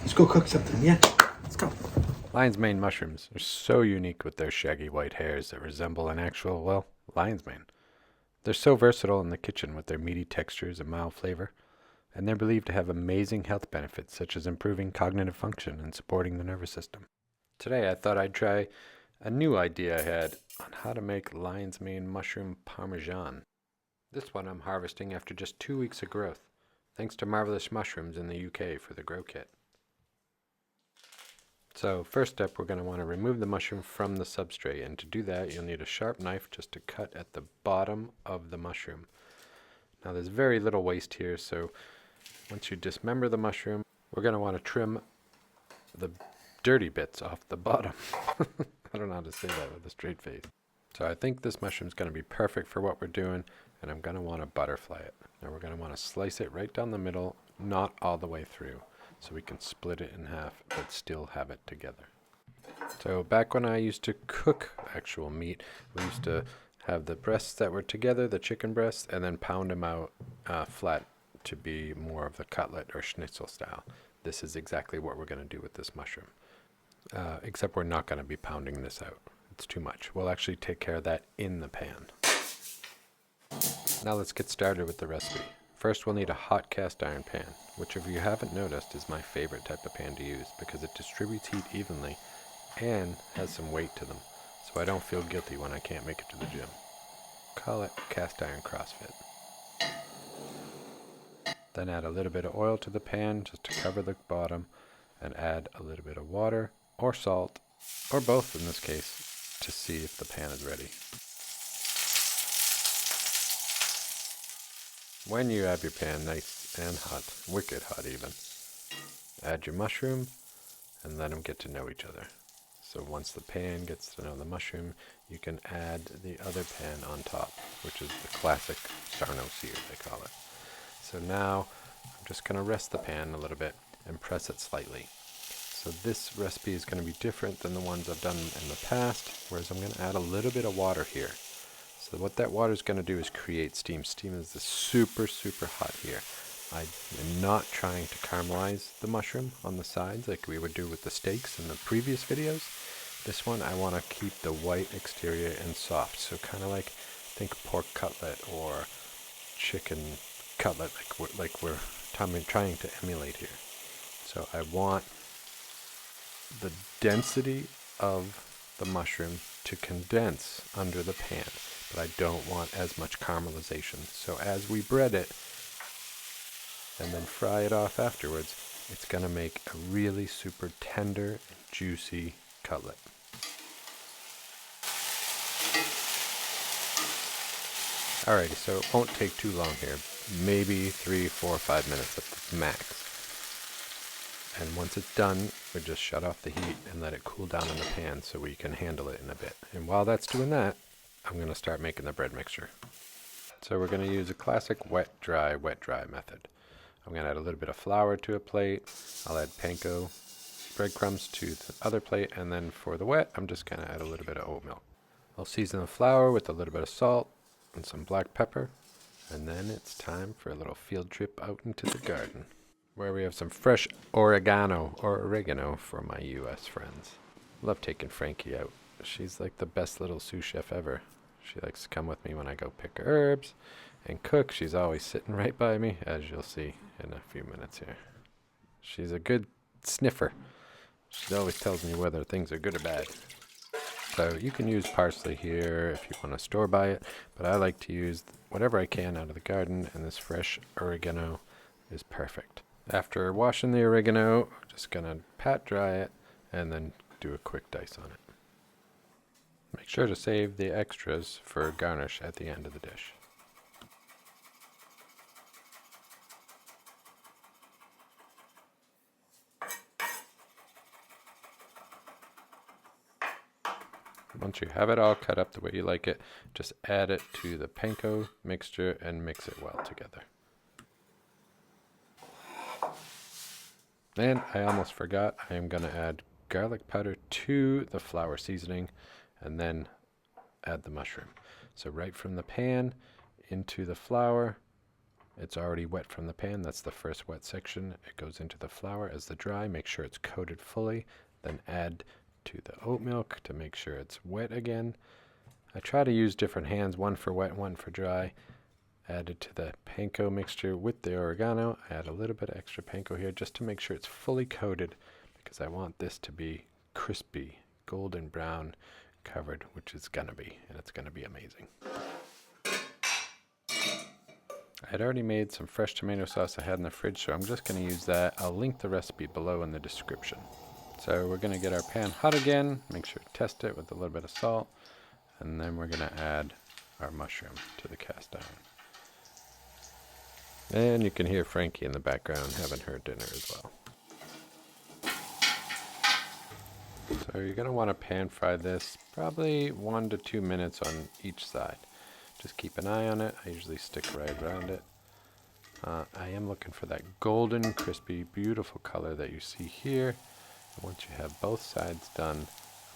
Let's go cook something, yeah? Let's go. Lion's mane mushrooms are so unique with their shaggy white hairs that resemble an actual, well, lion's mane. They're so versatile in the kitchen with their meaty textures and mild flavor, and they're believed to have amazing health benefits such as improving cognitive function and supporting the nervous system. Today I thought I'd try a new idea I had on how to make lion's mane mushroom parmesan. This one I'm harvesting after just 2 weeks of growth, thanks to Marvellous Mushrooms in the UK for the grow kit. So first step, we're going to want to remove the mushroom from the substrate, and to do that you'll need a sharp knife just to cut at the bottom of the mushroom. Now there's very little waste here, so once you dismember the mushroom, we're going to want to trim the dirty bits off the bottom. I don't know how to say that with a straight face. So I think this mushroom's going to be perfect for what we're doing, and I'm going to want to butterfly it. Now we're going to want to slice it right down the middle, not all the way through, so we can split it in half but still have it together. So back when I used to cook actual meat, we used to have the breasts that were together, the chicken breasts, and then pound them out flat to be more of the cutlet or schnitzel style. This is exactly what we're going to do with this mushroom, except we're not going to be pounding this out. It's too much. We'll actually take care of that in the pan. Now let's get started with the recipe. First we'll need a hot cast iron pan, which if you haven't noticed is my favorite type of pan to use because it distributes heat evenly and has some weight to them, so I don't feel guilty when I can't make it to the gym. Call it cast iron CrossFit. Then add a little bit of oil to the pan just to cover the bottom, and add a little bit of water or salt, or both in this case, to see if the pan is ready. When you have your pan nice and hot, wicked hot even, add your mushroom and let them get to know each other. So once the pan gets to know the mushroom, you can add the other pan on top, which is the classic Sarno sear, they call it. So now I'm just going to rest the pan a little bit and press it slightly. So this recipe is going to be different than the ones I've done in the past, whereas I'm going to add a little bit of water here. So what that water is going to do is create steam. Steam is super hot here. I am not trying to caramelize the mushroom on the sides like we would do with the steaks in the previous videos. This one I want to keep the white exterior and soft. So kind of like, think pork cutlet or chicken cutlet like we're trying to emulate here. So I want the density of the mushroom to condense under the pan, but I don't want as much caramelization. So as we bread it and then fry it off afterwards, it's going to make a really super tender and juicy cutlet. Alrighty, so it won't take too long here. Maybe 3, 4, 5 minutes at the max. And once it's done, we just shut off the heat and let it cool down in the pan so we can handle it in a bit. And while that's doing that, I'm going to start making the bread mixture. So we're going to use a classic wet, dry method. I'm going to add a little bit of flour to a plate. I'll add panko breadcrumbs to the other plate, and then for the wet, I'm just going to add a little bit of oat milk. I'll season the flour with a little bit of salt and some black pepper, and then it's time for a little field trip out into the garden, where we have some fresh oregano for my US friends. Love taking Frankie out. She's like the best little sous chef ever. She likes to come with me when I go pick herbs and cook. She's always sitting right by me, as you'll see in a few minutes here. She's a good sniffer. She always tells me whether things are good or bad. So you can use parsley here if you want to store buy it, but I like to use whatever I can out of the garden, and this fresh oregano is perfect. After washing the oregano, I'm just going to pat dry it and then do a quick dice on it. Make sure to save the extras for garnish at the end of the dish. Once you have it all cut up the way you like it, just add it to the panko mixture and mix it well together. And I almost forgot, I am going to add garlic powder to the flour seasoning and then add the mushroom. So right from the pan into the flour, It's already wet from the pan. That's the first wet section. It goes into the flour as the dry. Make sure it's coated fully. Then add to the oat milk to make sure it's wet again. I try to use different hands, one for wet, one for dry. Add it to the panko mixture with the oregano. Add a little bit of extra panko here just to make sure it's fully coated, because I want this to be crispy, golden brown, covered, which it's gonna be, and it's gonna be amazing. I had already made some fresh tomato sauce I had in the fridge, so I'm just going to use that. I'll link the recipe below in the description. So we're going to get our pan hot again, make sure to test it with a little bit of salt, and then we're going to add our mushroom to the cast iron. And you can hear Frankie in the background having her dinner as well. So you're going to want to pan fry this probably 1 to 2 minutes on each side. Just keep an eye on it. I usually stick right around it. I am looking for that golden, crispy, beautiful color that you see here. And once you have both sides done,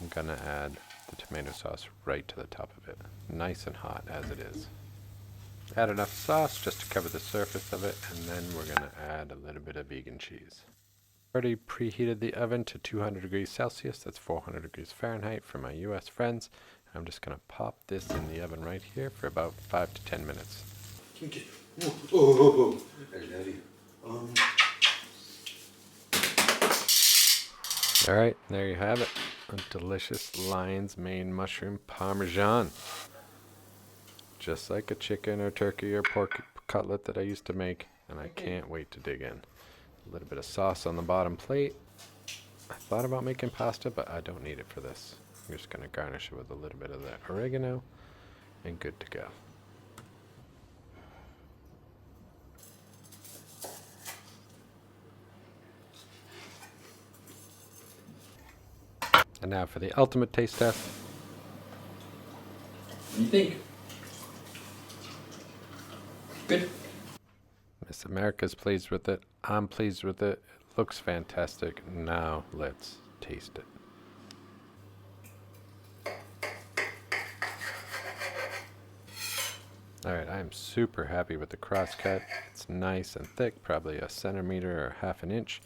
I'm going to add the tomato sauce right to the top of it. Nice and hot as it is. Add enough sauce just to cover the surface of it, and then we're going to add a little bit of vegan cheese. Already preheated the oven to 200 degrees Celsius. That's 400 degrees Fahrenheit for my US friends. I'm just going to pop this in the oven right here for about 5 to 10 minutes. Alright, there you have it. A delicious Lions Mane Mushroom Parmesan. Just like a chicken or turkey or pork cutlet that I used to make, and I can't wait to dig in. A little bit of sauce on the bottom plate. I thought about making pasta, but I don't need it for this. I'm just going to garnish it with a little bit of that oregano, and good to go. And now for the ultimate taste test. What do you think? Good? Miss America's pleased with it. I'm pleased with it. It looks fantastic. Now let's taste it. Alright, I'm super happy with the crosscut. It's nice and thick, probably a centimeter or half an inch.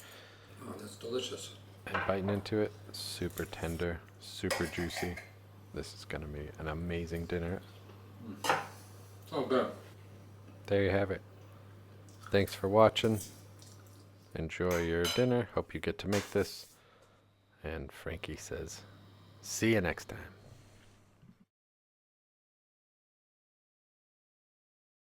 Oh, that's delicious. And biting into it, super tender, super juicy. This is going to be an amazing dinner. Oh, good. There you have it. Thanks for watching. Enjoy your dinner. Hope you get to make this. And Frankie says, see you next time.